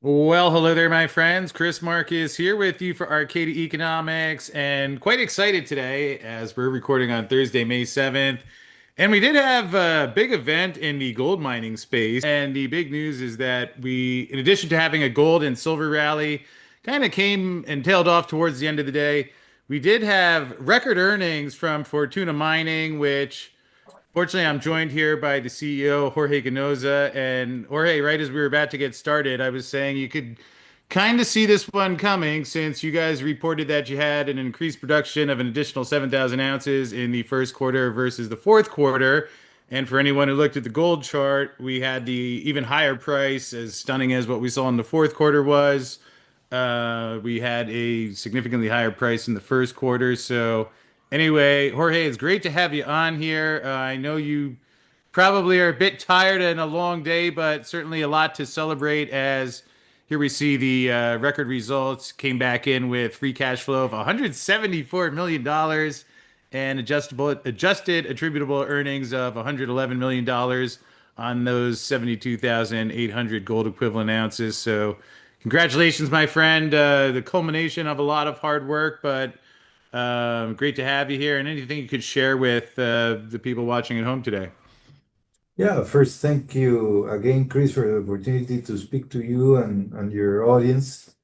Well, hello there, my friends. Chris Marcus here with you for Arcadia Economics, and quite excited today as we're recording on Thursday, May 7th. And we did have a big event in the gold mining space. And the big news is that in addition to having a gold and silver rally, kind of came and tailed off towards the end of the day. We did have record earnings from Fortuna Mining, which fortunately, I'm joined here by the CEO, Jorge Ganoza. And Jorge, right as we were about to get started, I was saying you could kind of see this one coming since you guys reported that you had an increased production of an additional 7,000 ounces in the first quarter versus the fourth quarter. And for anyone who looked at the gold chart, we had the even higher price, as stunning as what we saw in the fourth quarter was. We had a significantly higher price in the first quarter. So, anyway, Jorge, it's great to have you on here. I know you probably are a bit tired and a long day, but certainly a lot to celebrate as here we see the record results came back in with free cash flow of $174 million and adjusted attributable earnings of $111 million on those 72,800 gold equivalent ounces. So congratulations, my friend. The culmination of a lot of hard work, but great to have you here. And anything you could share with the people watching at home today. Yeah, first, thank you again, Chris, for the opportunity to speak to you and your audience.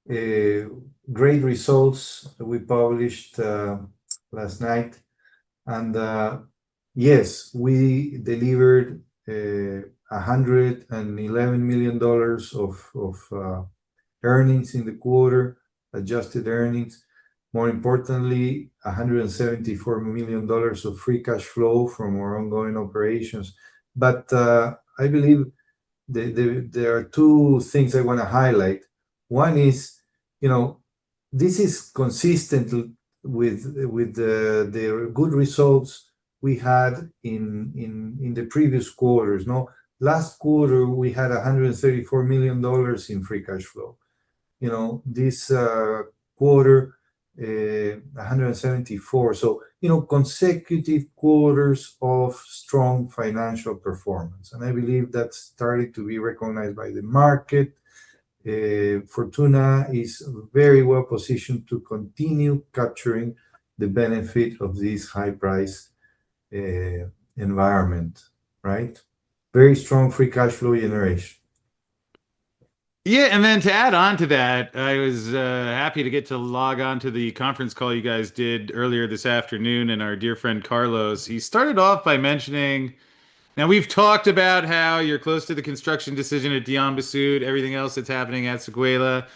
Uh, Great results we published last night. And yes, we delivered $111 million of earnings in the quarter, adjusted earnings. More importantly, $174 million of free cash flow from our ongoing operations. But I believe there are two things I want to highlight. One is, you know, this is consistent with the good results we had in the previous quarters. No, last quarter we had $134 million in free cash flow. This quarter, 174. So, consecutive quarters of strong financial performance. And I believe that's starting to be recognized by the market. Fortuna is very well positioned to continue capturing the benefit of this high price environment, right? Very strong free cash flow generation. Yeah, and then to add on to that, I was happy to get to log on to the conference call you guys did earlier this afternoon, and our dear friend Carlos, he started off by mentioning, now we've talked about how you're close to the construction decision at Diamba Sud, everything else that's happening at Seguela.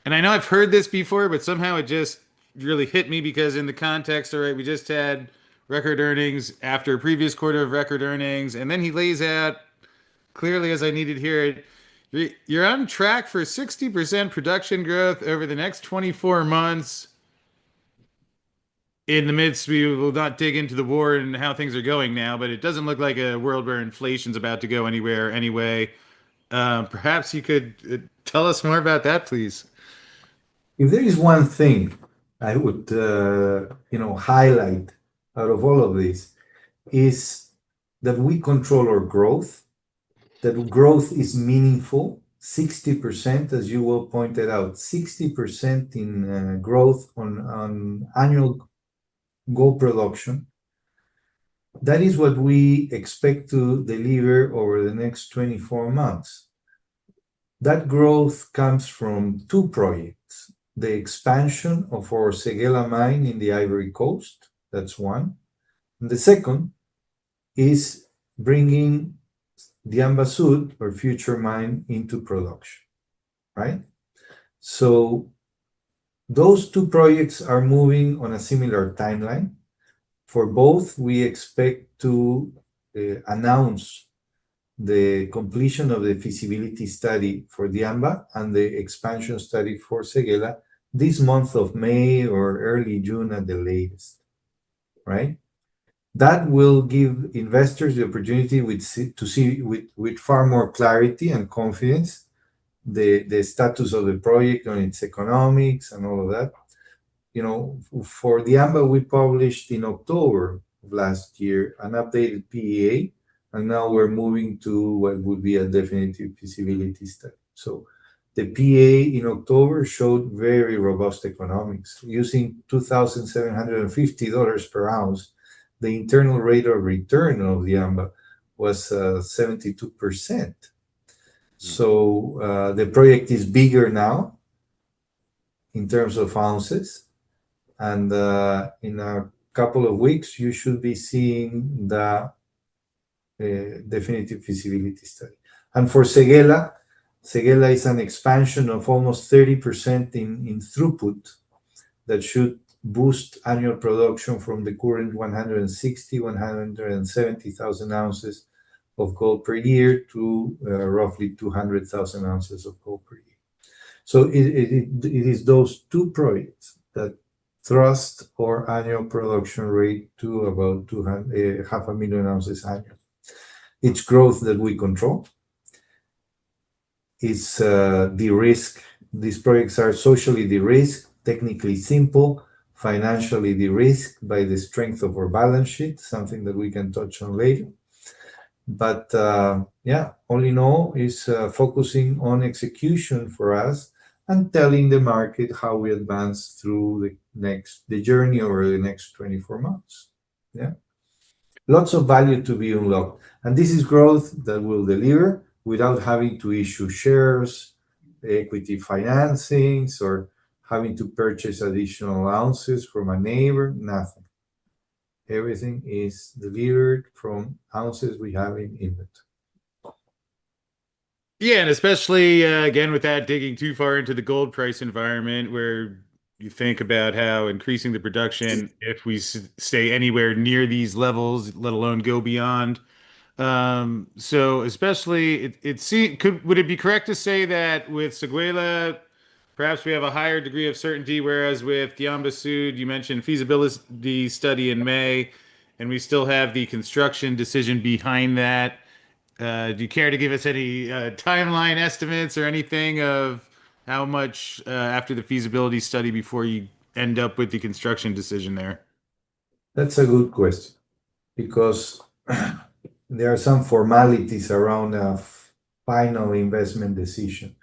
And I know I've heard this before, but somehow it just really hit me because in the context, all right, we just had record earnings after a previous quarter of record earnings, and then he lays out clearly as I needed to hear it. You're on track for 60% production growth over the next 24 months. In the midst, we will not dig into the war and how things are going now, but it doesn't look like a world where inflation's about to go anywhere anyway. Perhaps you could tell us more about that, please. If there is one thing I would, highlight out of all of this is that we control our growth, that growth is meaningful, 60%, as you well pointed out, 60% in growth on annual gold production. That is what we expect to deliver over the next 24 months. That growth comes from two projects: the expansion of our Seguela mine in the Ivory Coast, that's one. And the second is bringing Diamba Sud, our future mine, into production, right? So those two projects are moving on a similar timeline. For both, we expect to announce the completion of the feasibility study for Diamba and the expansion study for Seguela this month of May or early June at the latest, right? That will give investors the opportunity to see with far more clarity and confidence the status of the project on its economics and all of that. For Diamba, we published in October of last year an updated PEA, and now we're moving to what would be a definitive feasibility study. So The PA in October showed very robust economics. Using $2,750 per ounce, the internal rate of return of the AMBA was 72%. So the project is bigger now in terms of ounces. And in a couple of weeks, you should be seeing the definitive feasibility study. And for Seguela, Seguela is an expansion of almost 30% in throughput that should boost annual production from the current 160, 170,000 ounces of gold per year to roughly 200,000 ounces of gold per year. So it is those two projects that thrust our annual production rate to about 500,000 ounces annually. It's growth that we control. It's de-risk. These projects are socially de-risked, technically simple, financially de-risked by the strength of our balance sheet, something that we can touch on later. But yeah, all in all, is focusing on execution for us and telling the market how we advance through the journey over the next 24 months. Yeah, lots of value to be unlocked, and this is growth that will deliver without having to issue shares, equity financings, or having to purchase additional ounces from a neighbor. Nothing. Everything is delivered from ounces we have in inventory. Yeah, and especially again without digging too far into the gold price environment, where you think about how increasing the production, if we stay anywhere near these levels, let alone go beyond. So especially would it be correct to say that with Seguela, perhaps we have a higher degree of certainty, whereas with Diamba Sud, you mentioned feasibility study in May, and we still have the construction decision behind that. Do you care to give us any timeline estimates or anything of how much after the feasibility study before you end up with the construction decision there? That's a good question because there are some formalities around a final investment decision.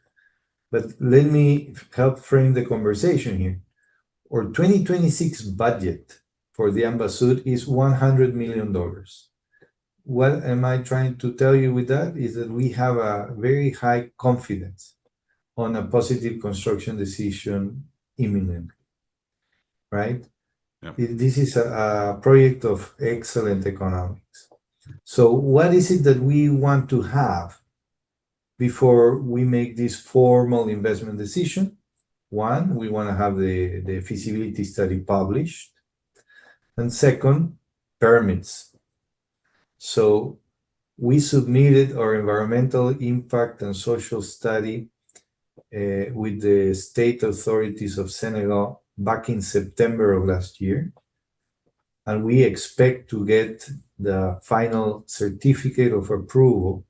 But let me help frame the conversation here. Our 2026 budget for the Ambasud is $100 million. What am I trying to tell you with that? Is that we have a very high confidence on a positive construction decision imminent, right? Yeah. This is a project of excellent economics. So, what is it that we want to have before we make this formal investment decision? One, we want to have the feasibility study published. And second, permits. So, we submitted our environmental impact and social study with the state authorities of Senegal back in September of last year. And we expect to get the final certificate of approval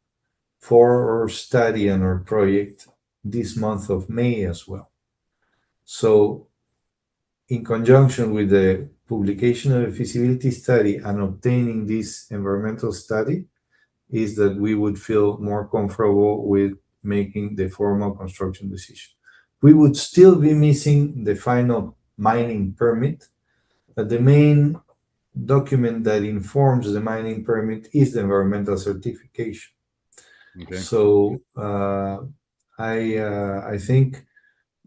for our study and our project this month of May as well. So, in conjunction with the publication of a feasibility study and obtaining this environmental study, is that we would feel more comfortable with making the formal construction decision. We would still be missing the final mining permit, but the main document that informs the mining permit is the environmental certification. Okay. So I think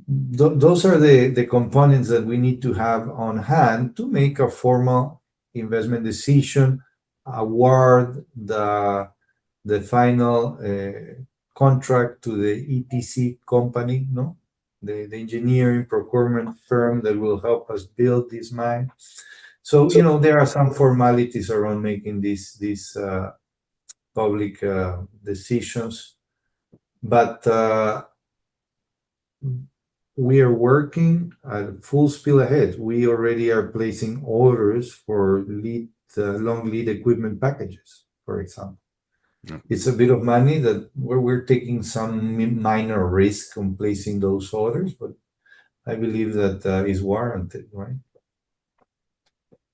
those are the components that we need to have on hand to make a formal investment decision, award the final contract to the EPC company, no, the engineering procurement firm that will help us build this mine. So there are some formalities around making these public decisions, but we are working at full speed ahead. We already are placing orders for long lead equipment packages, for example. Yeah. It's a bit of money that we're taking some minor risk on placing those orders, but I believe that is warranted, right?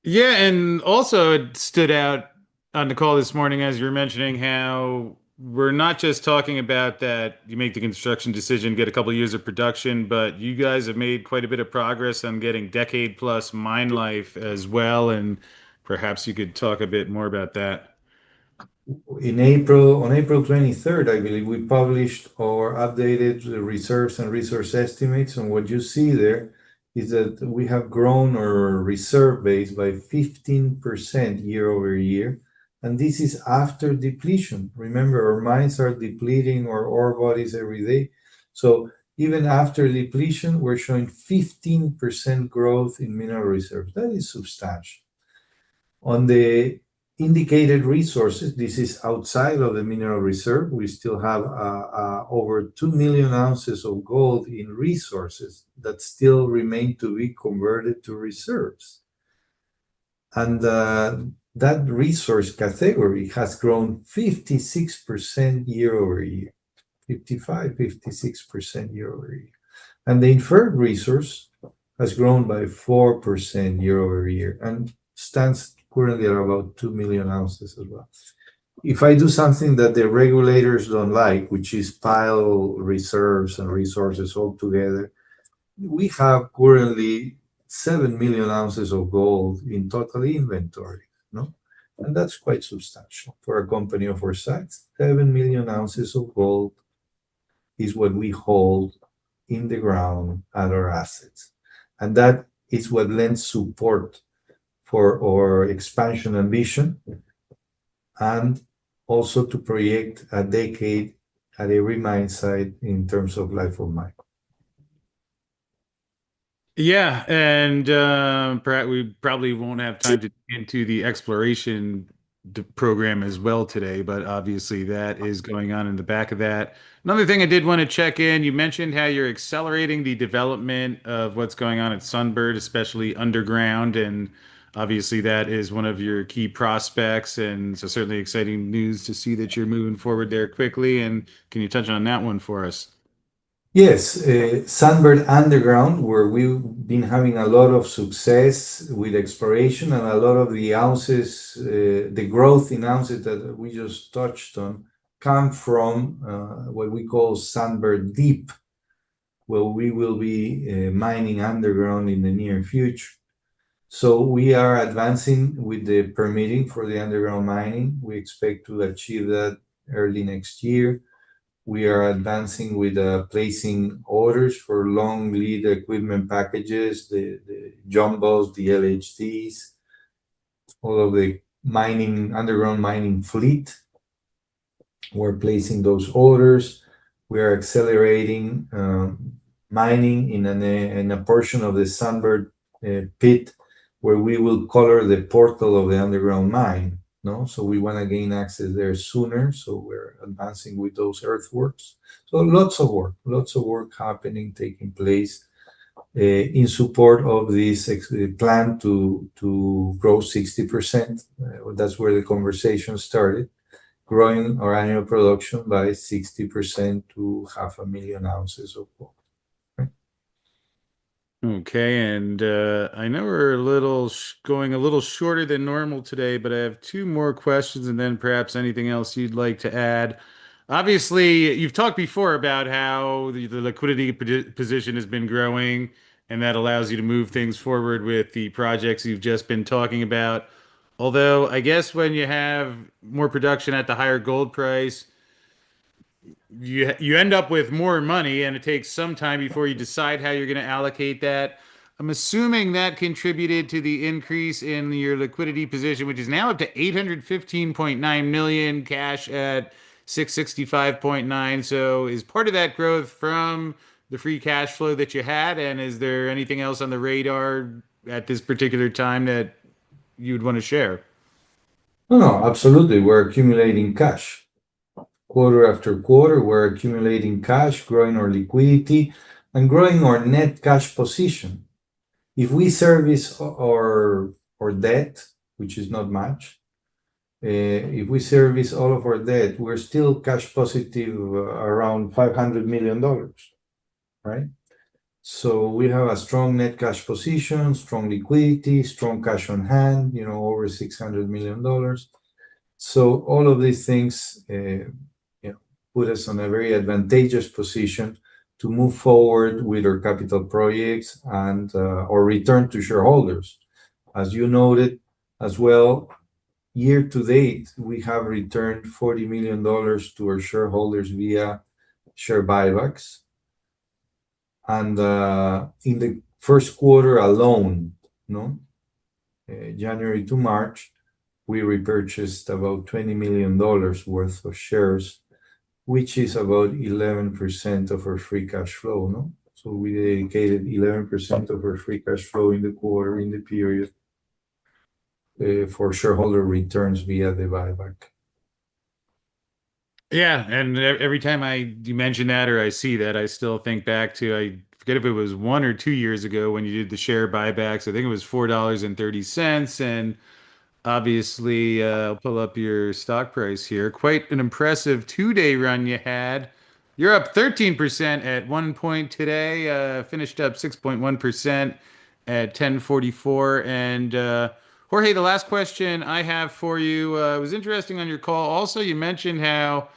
Yeah, and also it stood out on the call this morning as you were mentioning how we're not just talking about that you make the construction decision, get a couple of years of production, but you guys have made quite a bit of progress on getting decade plus mine life as well. And perhaps you could talk a bit more about that. On April 23rd, I believe, we published our updated reserves and resource estimates. And what you see there is that we have grown our reserve base by 15% year over year. And this is after depletion. Remember, our mines are depleting our ore bodies every day. So even after depletion, we're showing 15% growth in mineral reserves. That is substantial. On the indicated resources, this is outside of the mineral reserve. We still have over 2 million ounces of gold in resources that still remain to be converted to reserves. And that resource category has grown 56% year over year, 56% year over year. And the inferred resource has grown by 4% year over year and stands currently at about 2 million ounces as well. If I do something that the regulators don't like, which is pile reserves and resources all together, we have currently 7 million ounces of gold in total inventory, no? And that's quite substantial for a company of our size. 7 million ounces of gold is what we hold in the ground at our assets. And that is what lends support for our expansion ambition and also to project a decade at every mine site in terms of life of mine. Yeah, and perhaps we probably won't have time to get into the exploration program as well today, but obviously that is going on in the back of that. Another thing I did want to check in, you mentioned how you're accelerating the development of what's going on at Sunbird, especially underground, and obviously that is one of your key prospects, and so certainly exciting news to see that you're moving forward there quickly. And can you touch on that one for us? Yes, Sunbird Underground, where we've been having a lot of success with exploration and a lot of the ounces, the growth in ounces that we just touched on, come from what we call Sunbird Deep, where we will be mining underground in the near future. So we are advancing with the permitting for the underground mining. We expect to achieve that early next year. We are advancing with placing orders for long lead equipment packages, the jumbos, the LHDs, all of the underground mining fleet. We're placing those orders. We are accelerating mining in a portion of the Sunbird pit where we will color the portal of the underground mine. No, so we want to gain access there sooner. So we're advancing with those earthworks. So lots of work happening, taking place in support of this plan to grow 60%. That's where the conversation started, growing our annual production by 60% to 500,000 ounces of gold. Okay, and I know we're a little going a little shorter than normal today, but I have two more questions and then perhaps anything else you'd like to add. Obviously, you've talked before about how the liquidity position has been growing, and that allows you to move things forward with the projects you've just been talking about. Although, I guess when you have more production at the higher gold price, you end up with more money and it takes some time before you decide how you're going to allocate that. I'm assuming that contributed to the increase in your liquidity position, which is now up to 815.9 million, cash at 665.9. So is part of that growth from the free cash flow that you had? And is there anything else on the radar at this particular time that you'd want to share? No, absolutely. We're accumulating cash. Quarter after quarter, we're accumulating cash, growing our liquidity, and growing our net cash position. If we service our debt, which is not much, if we service all of our debt, we're still cash positive around $500 million, right? So we have a strong net cash position, strong liquidity, strong cash on hand, over $600 million. So all of these things put us on a very advantageous position to move forward with our capital projects and or return to shareholders. As you noted as well, year to date, we have returned $40 million to our shareholders via share buybacks. And in the first quarter alone, no, January to March, we repurchased about $20 million worth of shares, which is about 11% of our free cash flow, no? So we dedicated 11% of our free cash flow in the quarter, in the period, for shareholder returns via the buyback. Yeah, and every time you mention that or I see that, I still think back to I forget if it was 1 or 2 years ago when you did the share buybacks. I think it was $4.30, and obviously, I'll pull up your stock price here. Quite an impressive 2 day run you had. You're up 13% at one point today, finished up 6.1% at 1044. And Jorge, the last question I have for you was interesting on your call. Also, you mentioned how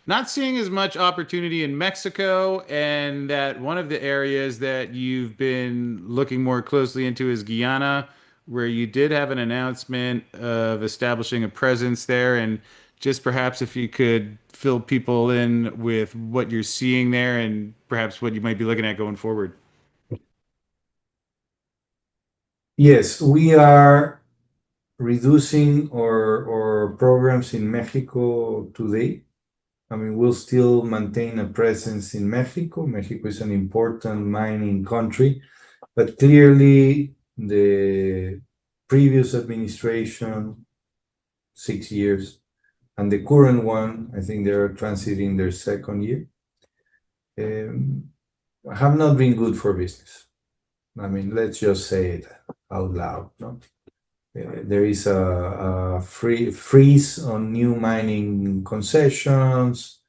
not seeing as much opportunity in Mexico, and that one of the areas that you've been looking more closely into is Guyana, where you did have an announcement of establishing a presence there. And just perhaps if you could fill people in with what you're seeing there and perhaps what you might be looking at going forward. Yes, we are reducing our programs in Mexico today. I mean, we'll still maintain a presence in Mexico. Mexico is an important mining country, but clearly the previous administration, 6 years, and the current one, I think they're transiting their second year, um, have not been good for business. I mean, let's just say it out loud, no? There is a freeze on new mining concessions.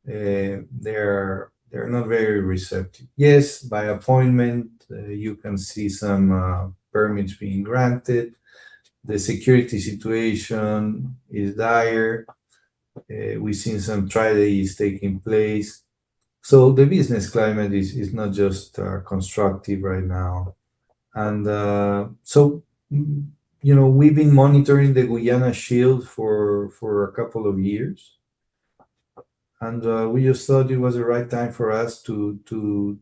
They're not very receptive. Yes, by appointment, you can see some permits being granted. The security situation is dire. We've seen some tragedies taking place. So the business climate is not just constructive right now. And so, mm, we've been monitoring the Guyana Shield for a couple of years. And we just thought it was the right time for us to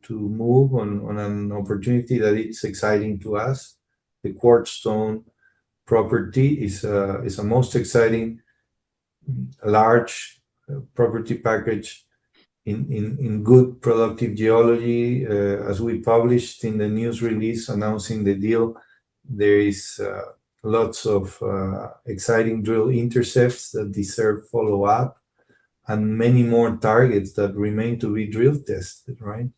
move on an opportunity that it's exciting to us. The Quartzstone property is a most exciting large property package in good productive geology. As we published in the news release announcing the deal, there is lots of exciting drill intercepts that deserve follow-up and many more targets that remain to be drill tested, right?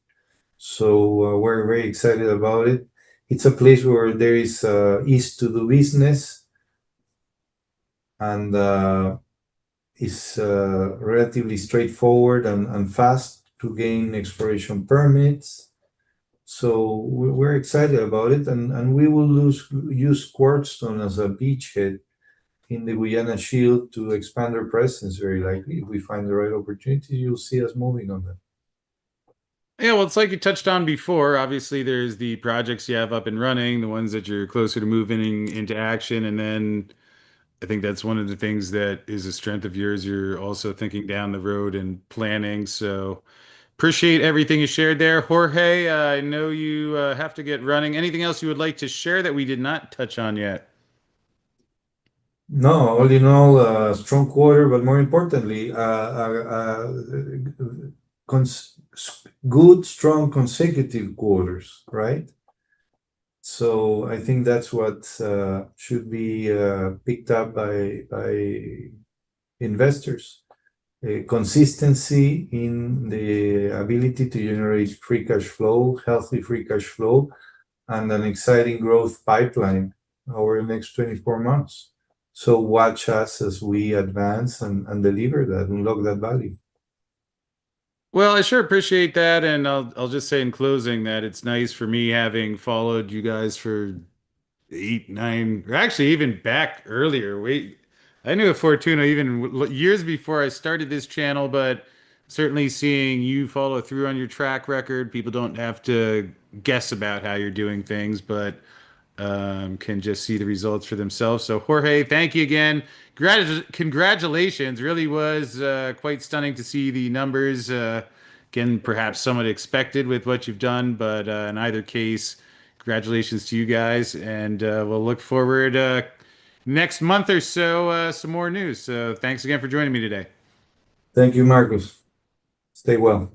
So we're very excited about it. It's a place where there is ease to do business, and is relatively straightforward and fast to gain exploration permits. So we're excited about it, and we will use Quartzstone as a beachhead in the Guyana Shield to expand our presence very likely. If we find the right opportunity, you'll see us moving on that. Yeah, well, it's like you touched on before. Obviously, there's the projects you have up and running, the ones that you're closer to moving into action, and then I think that's one of the things that is a strength of yours. You're also thinking down the road and planning. So appreciate everything you shared there, Jorge. I know you have to get running. Anything else you would like to share that we did not touch on yet? No, all in all, a strong quarter, but more importantly, good, strong consecutive quarters, right? So I think that's what should be picked up by investors. Consistency in the ability to generate free cash flow, healthy free cash flow, and an exciting growth pipeline over the next 24 months. So watch us as we advance and deliver that, unlock that value. Well, I sure appreciate that, and I'll just say in closing that it's nice for me having followed you guys for 8, 9, or actually even back earlier. Wait, I knew of Fortuna even years before I started this channel, but certainly seeing you follow through on your track record. People don't have to guess about how you're doing things, but can just see the results for themselves. So, Jorge, thank you again. Congratulations. Really was quite stunning to see the numbers. Again, perhaps somewhat expected with what you've done, but in either case, congratulations to you guys. And we'll look forward next month or so, some more news. So, thanks again for joining me today. Thank you, Marcus. Stay well.